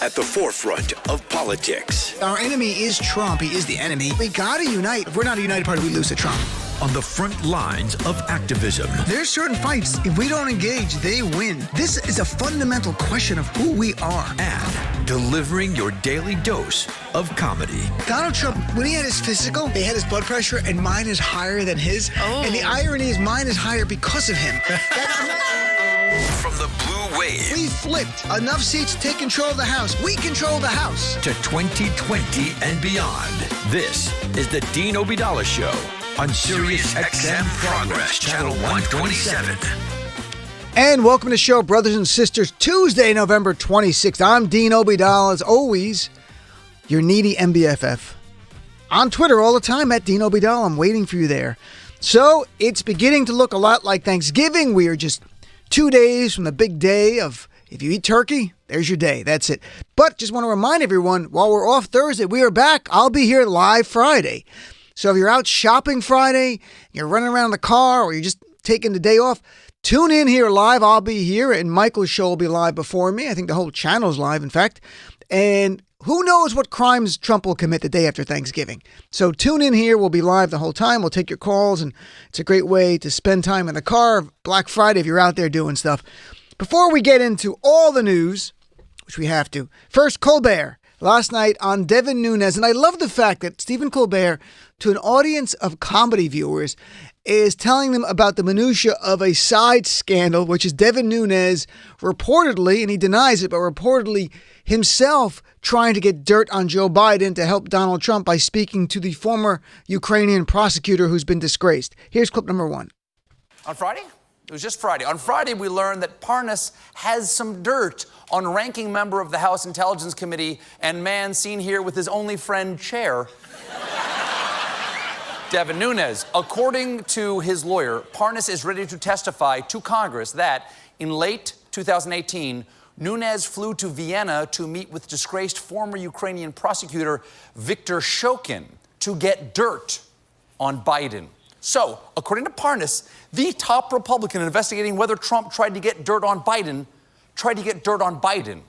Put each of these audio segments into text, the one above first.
at the forefront of politics. Our enemy is Trump. He is the enemy. We got to unite. If we're not a united party, we lose to Trump. On the front lines of activism. There's certain fights, if we don't engage, they win. This is a fundamental question of who we are. And delivering your daily dose of comedy. Donald Trump, when he had his physical, they had his blood pressure, and mine is higher than his. Oh. And the irony is mine is higher because of him. From the blue wave. We flipped enough seats to take control of the House. We control the House. To 2020 and beyond. This is the Dean Obeidallah Show on Sirius XM Progress, Channel 127. And welcome to the show, brothers and sisters. Tuesday, November 26th. I'm Dean Obeidallah, as always, your needy MBFF. On Twitter all the time, at Dean Obeidallah. I'm waiting for you there. So, it's beginning to look a lot like Thanksgiving. We are just 2 days from the big day of, if you eat turkey, there's your day. That's it. But just want to remind everyone, while we're off Thursday, we are back. I'll be here live Friday. So if you're out shopping Friday, you're running around in the car, or you're just taking the day off, tune in here live. I'll be here, and Michael's show will be live before me. I think the whole channel's live, in fact. And who knows what crimes Trump will commit the day after Thanksgiving. So tune in here. We'll be live the whole time. We'll take your calls, and it's a great way to spend time in the car, Black Friday, if you're out there doing stuff. Before we get into all the news, which we have to, first, Colbert. Last night on Devin Nunez, and I love the fact that Stephen Colbert, to an audience of comedy viewers, is telling them about the minutia of a side scandal, which is Devin Nunez reportedly, and he denies it, but reportedly himself trying to get dirt on Joe Biden to help Donald Trump by speaking to the former Ukrainian prosecutor who's been disgraced. Here's clip number one. On Friday? It was just Friday. On Friday, we learned that Parnas has some dirt on ranking member of the House Intelligence Committee and man seen here with his only friend, Chair, Devin Nunez. According to his lawyer, Parnas is ready to testify to Congress that in late 2018, Nunez flew to Vienna to meet with disgraced former Ukrainian prosecutor Viktor Shokin to get dirt on Biden. So, according to Parnas, the top Republican investigating whether Trump tried to get dirt on Biden tried to get dirt on Biden.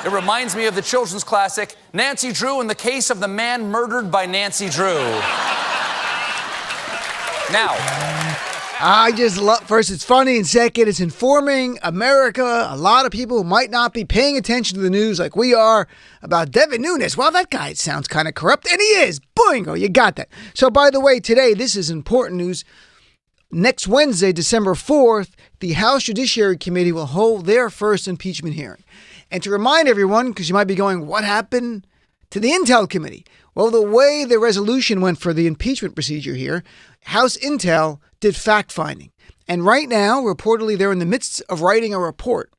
It reminds me of the children's classic, Nancy Drew and the Case of the Man Murdered by Nancy Drew. Now, I just love, first, it's funny, and second, it's informing America, a lot of people who might not be paying attention to the news like we are, about Devin Nunez. Well, that guy sounds kind of corrupt, and he is. Boingo, you got that. So, by the way, today, this is important news. Next Wednesday, December 4th, the House Judiciary Committee will hold their first impeachment hearing. And to remind everyone, because you might be going, what happened to the Intel Committee? Well, the way the resolution went for the impeachment procedure here, House Intel did fact-finding. And right now, reportedly, they're in the midst of writing a report,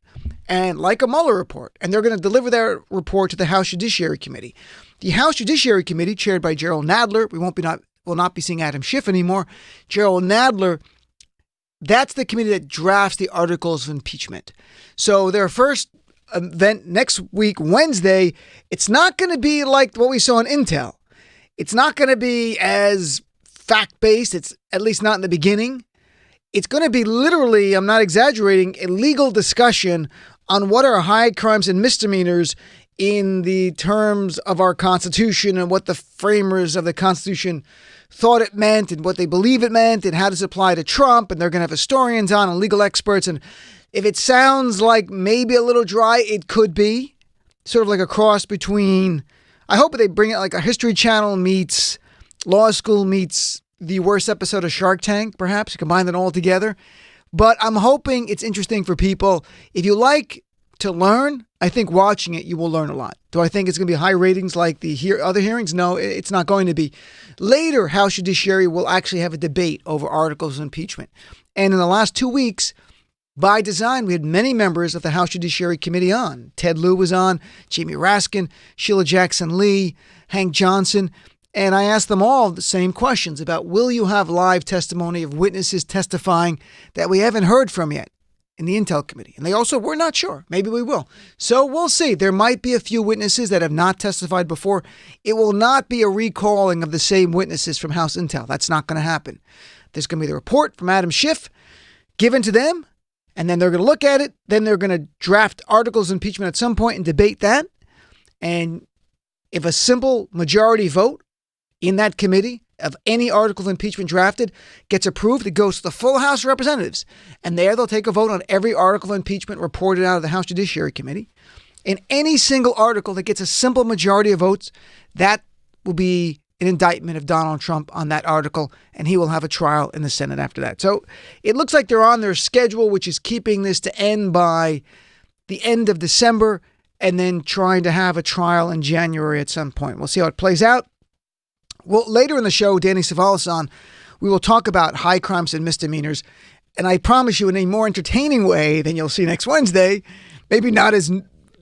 and like a Mueller report, and they're going to deliver their report to the House Judiciary Committee. The House Judiciary Committee, chaired by Gerald Nadler, will not be seeing Adam Schiff anymore. Gerald Nadler, that's the committee that drafts the articles of impeachment. So their first event next week, Wednesday, it's not going to be like what we saw in Intel. It's not going to be as fact-based. It's at least not in the beginning. It's going to be literally, I'm not exaggerating, a legal discussion on what are high crimes and misdemeanors in the terms of our Constitution and what the framers of the Constitution thought it meant and what they believe it meant and how does it apply to Trump. And they're going to have historians on and legal experts. And if it sounds like maybe a little dry, it could be sort of like a cross between, I hope they bring it like a History Channel meets Law School meets the worst episode of Shark Tank, perhaps. Combine them all together. But I'm hoping it's interesting for people. If you like to learn, I think watching it, you will learn a lot. Do I think it's going to be high ratings like the other hearings? No, it's not going to be. Later, House Judiciary will actually have a debate over articles of impeachment. And in the last 2 weeks, by design, we had many members of the House Judiciary Committee on. Ted Lieu was on, Jamie Raskin, Sheila Jackson Lee, Hank Johnson. And I asked them all the same questions about, will you have live testimony of witnesses testifying that we haven't heard from yet in the Intel Committee? And they also were not sure. Maybe we will. So we'll see. There might be a few witnesses that have not testified before. It will not be a recalling of the same witnesses from House Intel. That's not going to happen. There's going to be the report from Adam Schiff given to them, And then they're going to look at it. Then they're going to draft articles of impeachment at some point and debate that. And if a simple majority vote in that committee of any article of impeachment drafted gets approved, it goes to the full House of Representatives. And there they'll take a vote on every article of impeachment reported out of the House Judiciary Committee. In any single article that gets a simple majority of votes, that will be an indictment of Donald Trump on that article, and he will have a trial in the Senate after that. So it looks like they're on their schedule, which is keeping this to end by the end of December and then trying to have a trial in January at some point. We'll see how it plays out. Well, later in the show, Danny Savalas on, we will talk about high crimes and misdemeanors. And I promise you in a more entertaining way than you'll see next Wednesday, maybe not as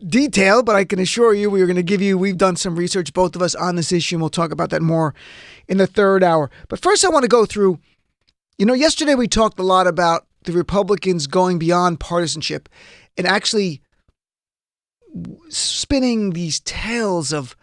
detailed, but I can assure you we've done some research, both of us, on this issue, and we'll talk about that more in the third hour. But first I want to go through, yesterday we talked a lot about the Republicans going beyond partisanship and actually spinning these tales of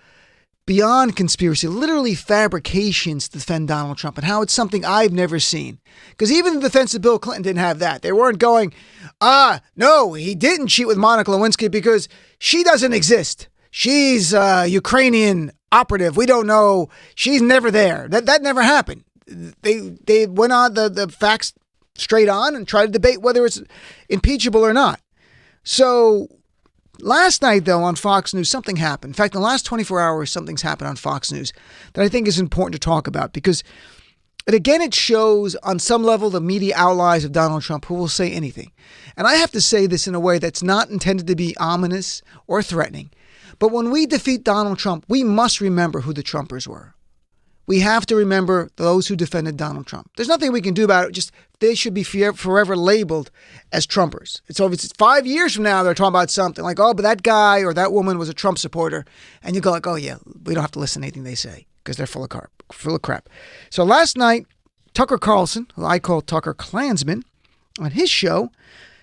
beyond conspiracy, literally fabrications to defend Donald Trump, and how it's something I've never seen. Because even the defense of Bill Clinton didn't have that. They weren't going, no, he didn't cheat with Monica Lewinsky because she doesn't exist. She's a Ukrainian operative. We don't know. She's never there. That never happened. They went on the facts straight on and tried to debate whether it's impeachable or not. So last night, though, on Fox News, something happened. In fact, in the last 24 hours, something's happened on Fox News that I think is important to talk about because, it shows on some level the media allies of Donald Trump who will say anything. And I have to say this in a way that's not intended to be ominous or threatening. But when we defeat Donald Trump, we must remember who the Trumpers were. We have to remember those who defended Donald Trump. There's nothing we can do about it. Just they should be forever labeled as Trumpers. So if it's 5 years from now, they're talking about something like, but that guy or that woman was a Trump supporter. And you go like, yeah, we don't have to listen to anything they say because they're full of crap. So last night, Tucker Carlson, who I call Tucker Klansman, on his show,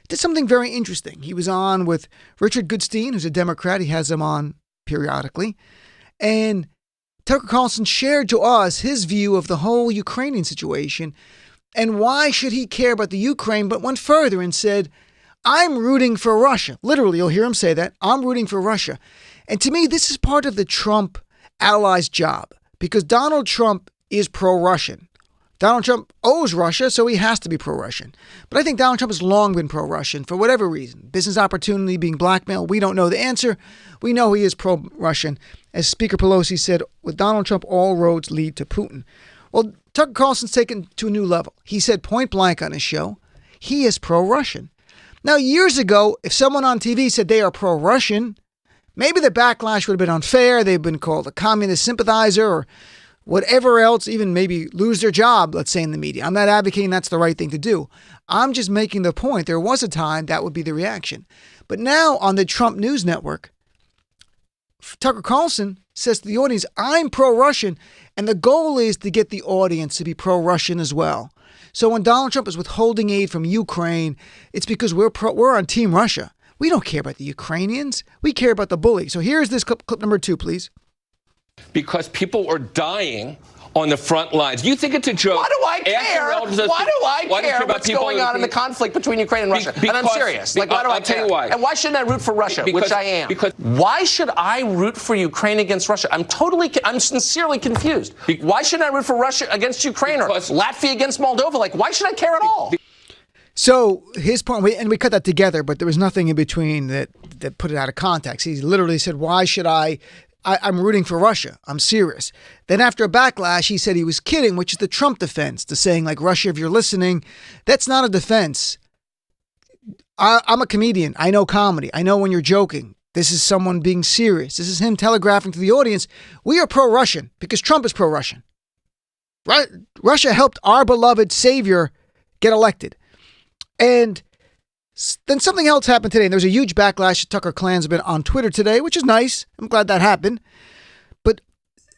did something very interesting. He was on with Richard Goodstein, who's a Democrat. He has him on periodically. And Tucker Carlson shared to us his view of the whole Ukrainian situation and why should he care about the Ukraine, but went further and said, I'm rooting for Russia. Literally, you'll hear him say that. I'm rooting for Russia. And to me, this is part of the Trump allies' job because Donald Trump is pro-Russian. Donald Trump owes Russia, so he has to be pro-Russian. But I think Donald Trump has long been pro-Russian for whatever reason. Business opportunity, being blackmailed, we don't know the answer. We know he is pro-Russian. As Speaker Pelosi said, with Donald Trump, all roads lead to Putin. Well, Tucker Carlson's taken to a new level. He said point blank on his show, he is pro-Russian. Now, years ago, if someone on TV said they are pro-Russian, maybe the backlash would have been unfair. They've been called a communist sympathizer or whatever else, even maybe lose their job, let's say, in the media. I'm not advocating that's the right thing to do. I'm just making the point. There was a time that would be the reaction. But now on the Trump News Network, Tucker Carlson says to the audience, I'm pro-Russian. And the goal is to get the audience to be pro-Russian as well. So when Donald Trump is withholding aid from Ukraine, it's because we're on Team Russia. We don't care about the Ukrainians. We care about the bully. So here's this clip number 2, please. Because people are dying on the front lines. You think it's a joke? Why do I care? Why do I care what's going on in the conflict between Ukraine and Russia? And I'm serious. Why do I care? I'll tell you why. And why shouldn't I root for Russia, which I am? Why should I root for Ukraine against Russia? I'm sincerely confused. Why shouldn't I root for Russia against Ukraine or Latvia against Moldova? Why should I care at all? So his point, and we cut that together, but there was nothing in between that put it out of context. He literally said, why should I'm rooting for Russia. I'm serious. Then after a backlash, he said he was kidding, which is the Trump defense to saying Russia, if you're listening, that's not a defense. I'm a comedian. I know comedy. I know when you're joking. This is someone being serious. This is him telegraphing to the audience, we are pro-Russian because Trump is pro-Russian. Russia helped our beloved savior get elected. And then something else happened today. And there's a huge backlash to Tucker Klansman on Twitter today, which is nice. I'm glad that happened. But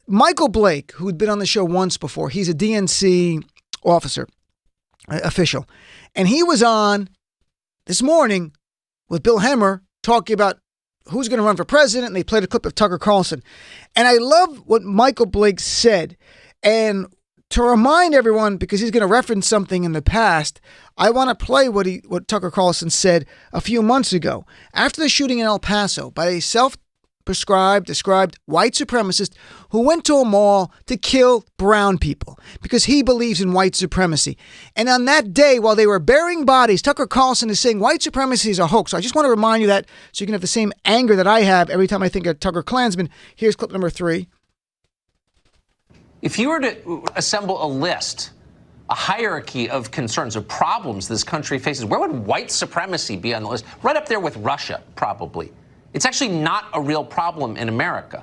Michael Blake, who had been on the show once before, he's a DNC official. And he was on this morning with Bill Hemmer talking about who's going to run for president. And they played a clip of Tucker Carlson. And I love what Michael Blake said. And to remind everyone, because he's going to reference something in the past, I want to play what Tucker Carlson said a few months ago after the shooting in El Paso by a described white supremacist who went to a mall to kill brown people because he believes in white supremacy. And on that day, while they were burying bodies, Tucker Carlson is saying white supremacy is a hoax. So I just want to remind you that so you can have the same anger that I have every time I think of Tucker Klansman. Here's clip number 3. If you were to assemble a list, a hierarchy of concerns, of problems this country faces, where would white supremacy be on the list? Right up there with Russia, probably. It's actually not a real problem in America.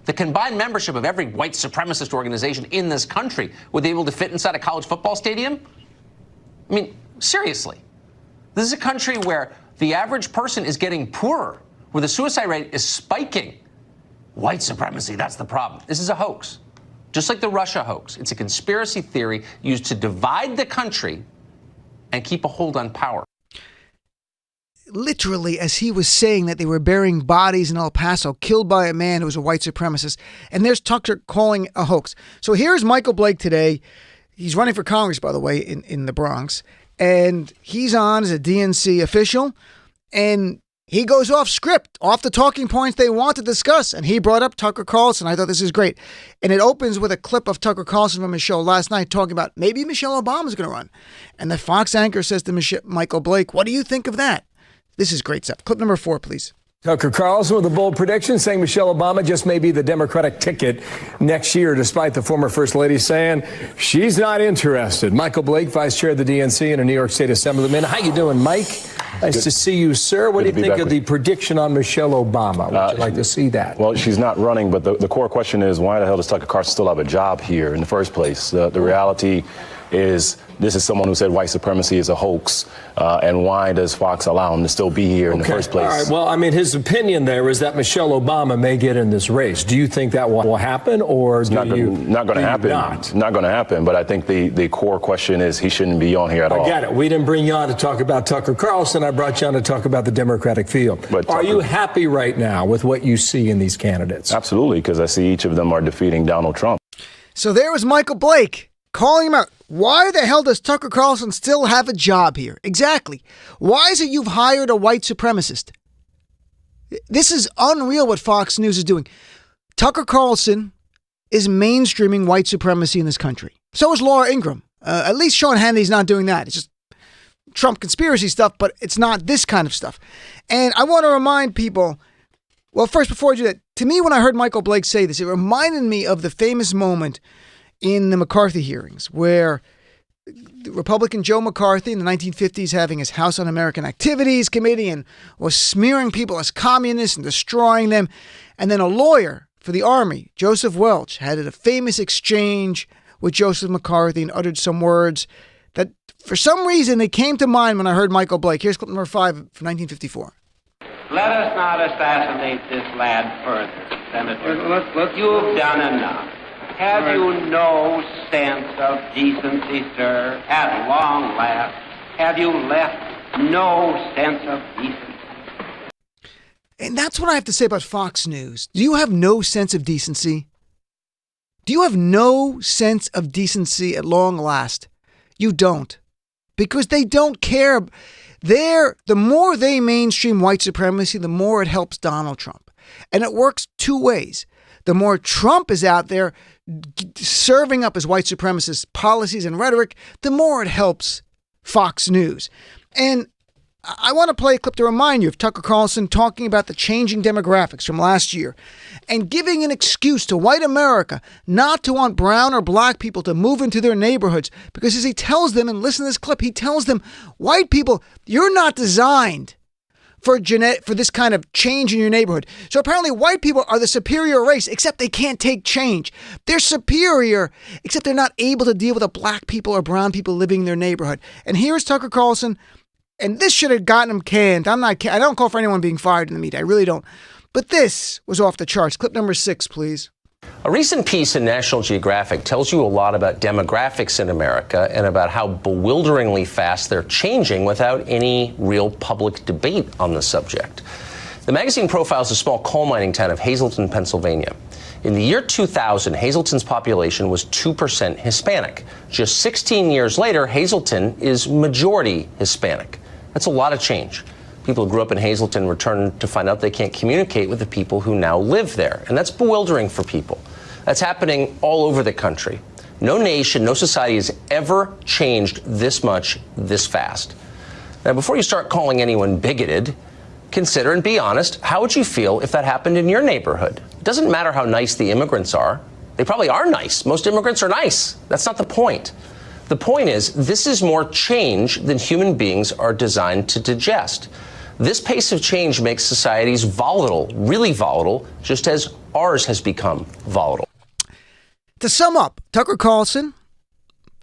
The combined membership of every white supremacist organization in this country, would they be able to fit inside a college football stadium? I mean, seriously. This is a country where the average person is getting poorer, where the suicide rate is spiking. White supremacy, that's the problem. This is a hoax. Just like the Russia hoax, it's a conspiracy theory used to divide the country and keep a hold on power. Literally, as he was saying that they were burying bodies in El Paso, killed by a man who was a white supremacist, and there's Tucker calling it a hoax. So here's Michael Blake today. He's running for Congress, by the way, in the Bronx, and he's on as a DNC official, and he goes off script, off the talking points they want to discuss. And he brought up Tucker Carlson. I thought this is great. And it opens with a clip of Tucker Carlson from his show last night talking about maybe Michelle Obama's going to run. And the Fox anchor says to Michael Blake, what do you think of that? This is great stuff. Clip number 4, please. Tucker Carlson with a bold prediction saying Michelle Obama just may be the Democratic ticket next year, despite the former First Lady saying she's not interested. Michael Blake, Vice Chair of the DNC and a New York State Assemblyman. How you doing, Mike? Nice to see you, sir. What do you think of the prediction on Michelle Obama? Would you like to see that? Well, she's not running, but the core question is, why the hell does Tucker Carlson still have a job here in the first place? The reality is this is someone who said white supremacy is a hoax, and why does Fox allow him to still be here in the first place? All right. Well, I mean, his opinion there is that Michelle Obama may get in this race. Do you think that will happen, or it's not going to happen? Not going to happen. But I think the core question is he shouldn't be on here at all. I get it. We didn't bring you on to talk about Tucker Carlson. I brought you on to talk about the Democratic field. But are you happy right now with what you see in these candidates? Absolutely, because I see each of them are defeating Donald Trump. So there was Michael Blake calling him out. Why the hell does Tucker Carlson still have a job here? Exactly. Why is it you've hired a white supremacist? This is unreal what Fox News is doing. Tucker Carlson is mainstreaming white supremacy in this country. So is Laura Ingraham. At least Sean Hannity's not doing that. It's just Trump conspiracy stuff, but it's not this kind of stuff. And I want to remind people, well, first, before I do that, to me, when I heard Michael Blake say this, it reminded me of the famous moment in the McCarthy hearings where the Republican Joe McCarthy in the 1950s having his House Un-American Activities Committee and was smearing people as communists and destroying them. And then a lawyer for the Army, Joseph Welch, had a famous exchange with Joseph McCarthy and uttered some words that for some reason they came to mind when I heard Michael Blake. Here's clip number 5 from 1954. Let us not assassinate this lad further, Senator. You've done enough. Have you no sense of decency, sir? At long last, have you left no sense of decency? And that's what I have to say about Fox News. Do you have no sense of decency? Do you have no sense of decency at long last? You don't. Because they don't care. The more they mainstream white supremacy, the more it helps Donald Trump. And it works two ways. The more Trump is out there serving up his white supremacist policies and rhetoric, the more it helps Fox News. And I want to play a clip to remind you of Tucker Carlson talking about the changing demographics from last year and giving an excuse to white America not to want brown or black people to move into their neighborhoods. Because as he tells them, and listen to this clip, he tells them, white people, you're not designed for this kind of change in your neighborhood. So apparently white people are the superior race, except they can't take change. They're superior, except they're not able to deal with the black people or brown people living in their neighborhood. And here's Tucker Carlson, and this should have gotten him canned. I don't call for anyone being fired in the media. I really don't. But this was off the charts. Clip number 6, please. A recent piece in National Geographic tells you a lot about demographics in America and about how bewilderingly fast they're changing without any real public debate on the subject. The magazine profiles a small coal mining town of Hazleton, Pennsylvania. In the year 2000, Hazleton's population was 2% Hispanic. Just 16 years later, Hazleton is majority Hispanic. That's a lot of change. People who grew up in Hazleton return to find out they can't communicate with the people who now live there. And that's bewildering for people. That's happening all over the country. No nation, no society has ever changed this much, this fast. Now, before you start calling anyone bigoted, consider and be honest, how would you feel if that happened in your neighborhood? It doesn't matter how nice the immigrants are. They probably are nice. Most immigrants are nice. That's not the point. The point is, this is more change than human beings are designed to digest. This pace of change makes societies volatile, really volatile, just as ours has become volatile. To sum up, Tucker Carlson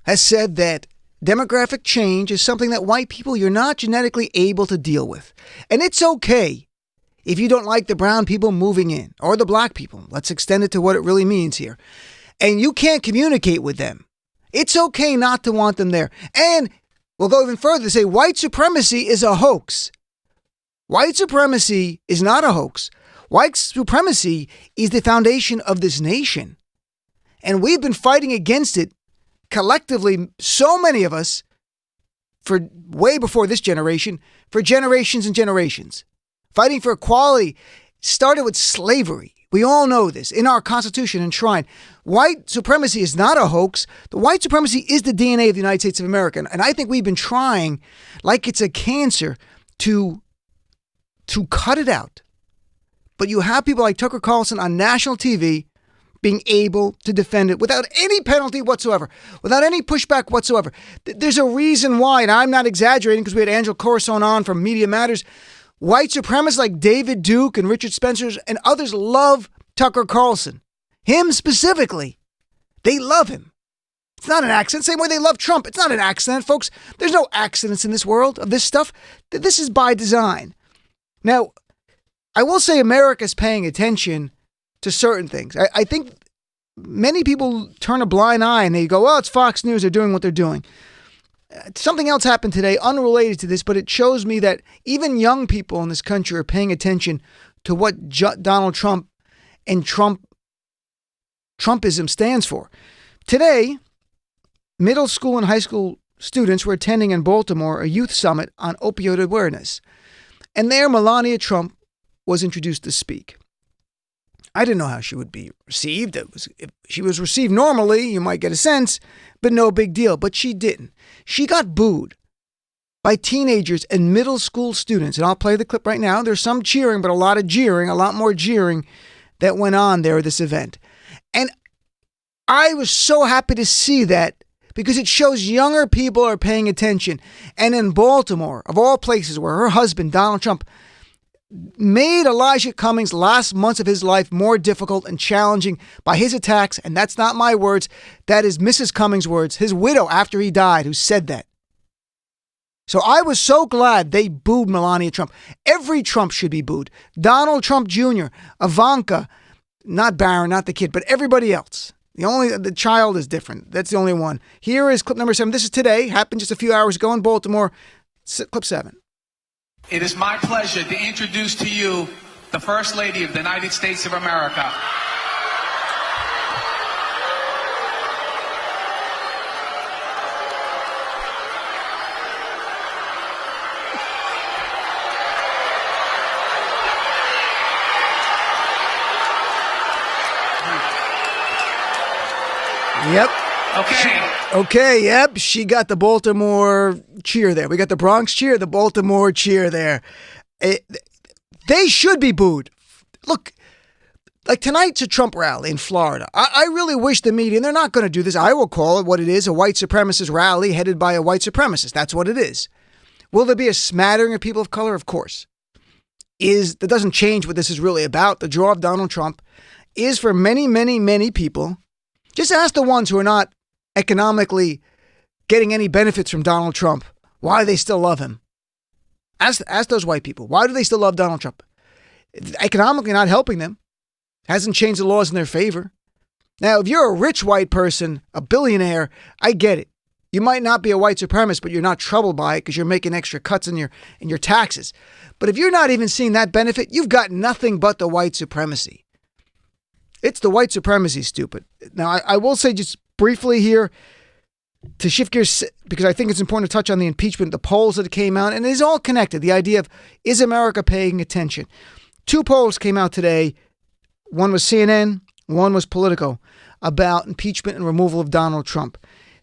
has said that demographic change is something that white people, you're not genetically able to deal with. And it's okay if you don't like the brown people moving in or the black people. Let's extend it to what it really means here. And you can't communicate with them. It's okay not to want them there. And we'll go even further to say white supremacy is a hoax. White supremacy is not a hoax. White supremacy is the foundation of this nation. And we've been fighting against it collectively, so many of us, for way before this generation, for generations and generations. Fighting for equality started with slavery. We all know this in our Constitution enshrined. White supremacy is not a hoax. The white supremacy is the DNA of the United States of America. And I think we've been trying, like it's a cancer, to cut it out. But you have people like Tucker Carlson on national TV being able to defend it without any penalty whatsoever, without any pushback whatsoever. There's a reason why, and I'm not exaggerating because we had Angela Carlson on from Media Matters. White supremacists like David Duke and Richard Spencer and others love Tucker Carlson. Him specifically. They love him. It's not an accident. Same way they love Trump. It's not an accident, folks. There's no accidents in this world of this stuff. This is by design. Now, I will say America's paying attention to certain things. I think many people turn a blind eye and they go, well, it's Fox News. They're doing what they're doing. Something else happened today unrelated to this, but it shows me that even young people in this country are paying attention to what Donald Trump and Trumpism stands for. Today, middle school and high school students were attending in Baltimore a youth summit on opioid awareness. And there, Melania Trump was introduced to speak. I didn't know how she would be received. If she was received normally, you might get a sense, but no big deal. But she didn't. She got booed by teenagers and middle school students. And I'll play the clip right now. There's some cheering, but a lot of jeering, a lot more jeering that went on there at this event. And I was so happy to see that because it shows younger people are paying attention. And in Baltimore, of all places where her husband, Donald Trump, made Elijah Cummings' last months of his life more difficult and challenging by his attacks. And that's not my words. That is Mrs. Cummings' words, his widow after he died, who said that. So I was so glad they booed Melania Trump. Every Trump should be booed. Donald Trump Jr., Ivanka, not Barron, not the kid, but everybody else. The child is different. That's the only one. Here is clip number 7. This is today. Happened just a few hours ago in Baltimore. Clip 7. It is my pleasure to introduce to you the First Lady of the United States of America. Yep. Okay. Yep. She got the Baltimore cheer there. We got the Bronx cheer, the Baltimore cheer there. They should be booed. Look, like tonight's a Trump rally in Florida. I really wish the media, and they're not going to do this. I will call it what it is, a white supremacist rally headed by a white supremacist. That's what it is. Will there be a smattering of people of color? Of course. That doesn't change what this is really about. The draw of Donald Trump is for many, many, many people. Just ask the ones who are not economically getting any benefits from Donald Trump why they still love him. Ask those white people. Why do they still love Donald Trump? Economically not helping them. Hasn't changed the laws in their favor. Now, if you're a rich white person, a billionaire, I get it. You might not be a white supremacist, but you're not troubled by it because you're making extra cuts in your taxes. But if you're not even seeing that benefit, you've got nothing but the white supremacy. It's the white supremacy, stupid. Now, I will say just briefly here, to shift gears, because I think it's important to touch on the impeachment, the polls that came out, and it is all connected. The idea of, is America paying attention? 2 polls came out today. One was CNN, one was Politico, about impeachment and removal of Donald Trump.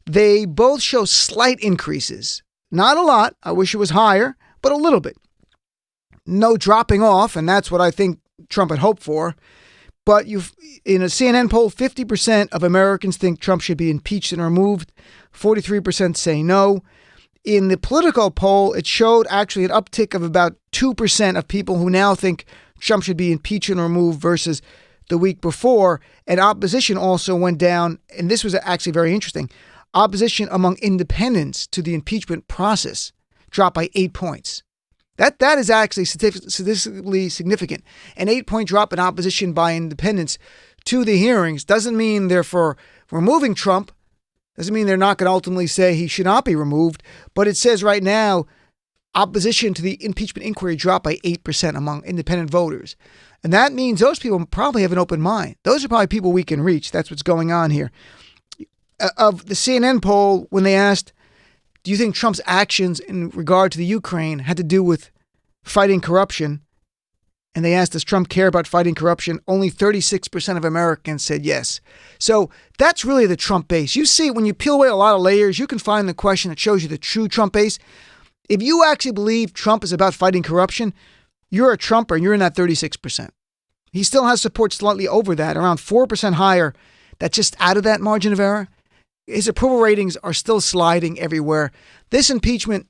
They both show slight increases. Not a lot. I wish it was higher, but a little bit. No dropping off, and that's what I think Trump had hoped for. But in a CNN poll, 50% of Americans think Trump should be impeached and removed. 43% say no. In the Politico poll, it showed actually an uptick of about 2% of people who now think Trump should be impeached and removed versus the week before. And opposition also went down. And this was actually very interesting. Opposition among independents to the impeachment process dropped by 8 points. That is actually statistically significant. An 8-point drop in opposition by independents to the hearings doesn't mean they're for removing Trump. Doesn't mean they're not going to ultimately say he should not be removed. But it says right now, opposition to the impeachment inquiry dropped by 8% among independent voters. And that means those people probably have an open mind. Those are probably people we can reach. That's what's going on here. Of the CNN poll, when they asked, do you think Trump's actions in regard to the Ukraine had to do with fighting corruption? And they asked, does Trump care about fighting corruption? Only 36% of Americans said yes. So that's really the Trump base. You see, when you peel away a lot of layers, you can find the question that shows you the true Trump base. If you actually believe Trump is about fighting corruption, you're a Trumper and you're in that 36%. He still has support slightly over that, around 4% higher. That's just out of that margin of error. His approval ratings are still sliding everywhere. This impeachment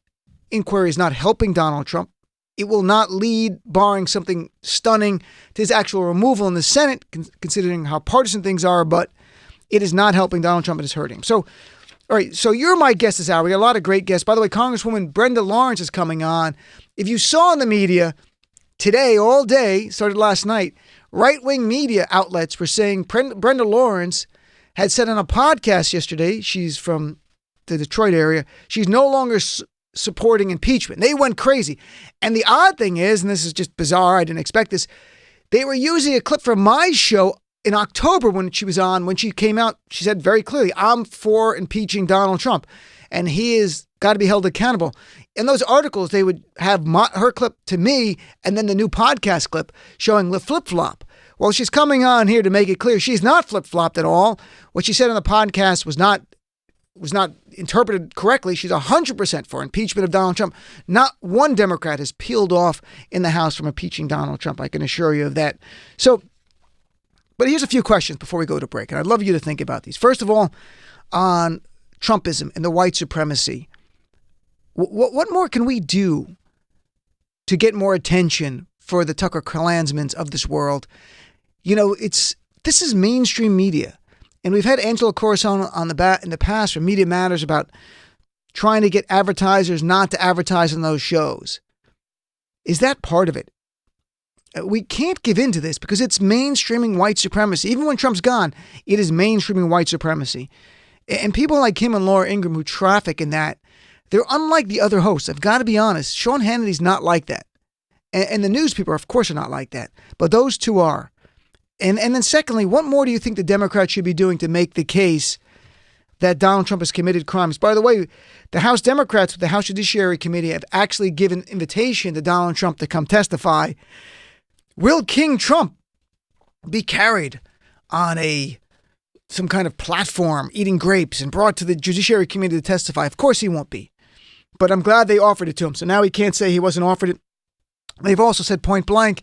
inquiry is not helping Donald Trump. It will not lead, barring something stunning, to his actual removal in the Senate, considering how partisan things are, but it is not helping Donald Trump. It is hurting him. So, all right, so you're my guest this hour. We got a lot of great guests. By the way, Congresswoman Brenda Lawrence is coming on. If you saw in the media today, all day, started last night, right-wing media outlets were saying Brenda Lawrence had said on a podcast yesterday, she's from the Detroit area, she's no longer supporting impeachment. They went crazy. And the odd thing is, and this is just bizarre, I didn't expect this, they were using a clip from my show in October when she was on, when she came out, she said very clearly, I'm for impeaching Donald Trump, and he is got to be held accountable. In those articles, they would have her clip to me and then the new podcast clip showing the flip-flop. Well, she's coming on here to make it clear she's not flip-flopped at all. What she said on the podcast was not interpreted correctly. She's 100% for impeachment of Donald Trump. Not one Democrat has peeled off in the House from impeaching Donald Trump. I can assure you of that. So, but here's a few questions before we go to break, and I'd love you to think about these. First of all, on Trumpism and the white supremacy, what more can we do to get more attention for the Tucker Carlsons of this world? You know, this is mainstream media. And we've had Angela Carlson in the past from Media Matters about trying to get advertisers not to advertise on those shows. Is that part of it? We can't give in to this because it's mainstreaming white supremacy. Even when Trump's gone, it is mainstreaming white supremacy. And people like him and Laura Ingraham who traffic in that, they're unlike the other hosts. I've got to be honest. Sean Hannity's not like that. And the news people, of course, are not like that. But those two are. And then secondly, what more do you think the Democrats should be doing to make the case that Donald Trump has committed crimes? By the way, the House Democrats with the House Judiciary Committee have actually given invitation to Donald Trump to come testify. Will King Trump be carried on some kind of platform eating grapes and brought to the Judiciary Committee to testify? Of course he won't be. But I'm glad they offered it to him. So now he can't say he wasn't offered it. They've also said point blank,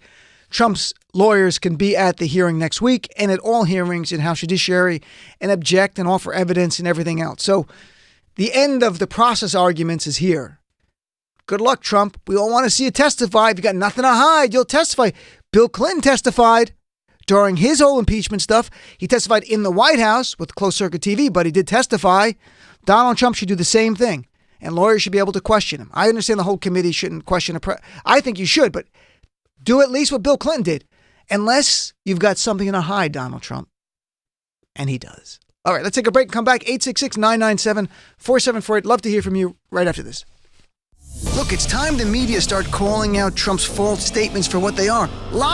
Trump's lawyers can be at the hearing next week and at all hearings in House Judiciary and object and offer evidence and everything else. So the end of the process arguments is here. Good luck, Trump. We all want to see you testify. If you got nothing to hide, you'll testify. Bill Clinton testified during his whole impeachment stuff. He testified in the White House with closed circuit TV, but he did testify. Donald Trump should do the same thing. And lawyers should be able to question him. I understand the whole committee shouldn't question I think you should, but do at least what Bill Clinton did. Unless you've got something to hide, Donald Trump. And he does. All right, let's take a break and come back. 866-997-4748. Love to hear from you right after this. Look, it's time the media start calling out Trump's false statements for what they are. Lies.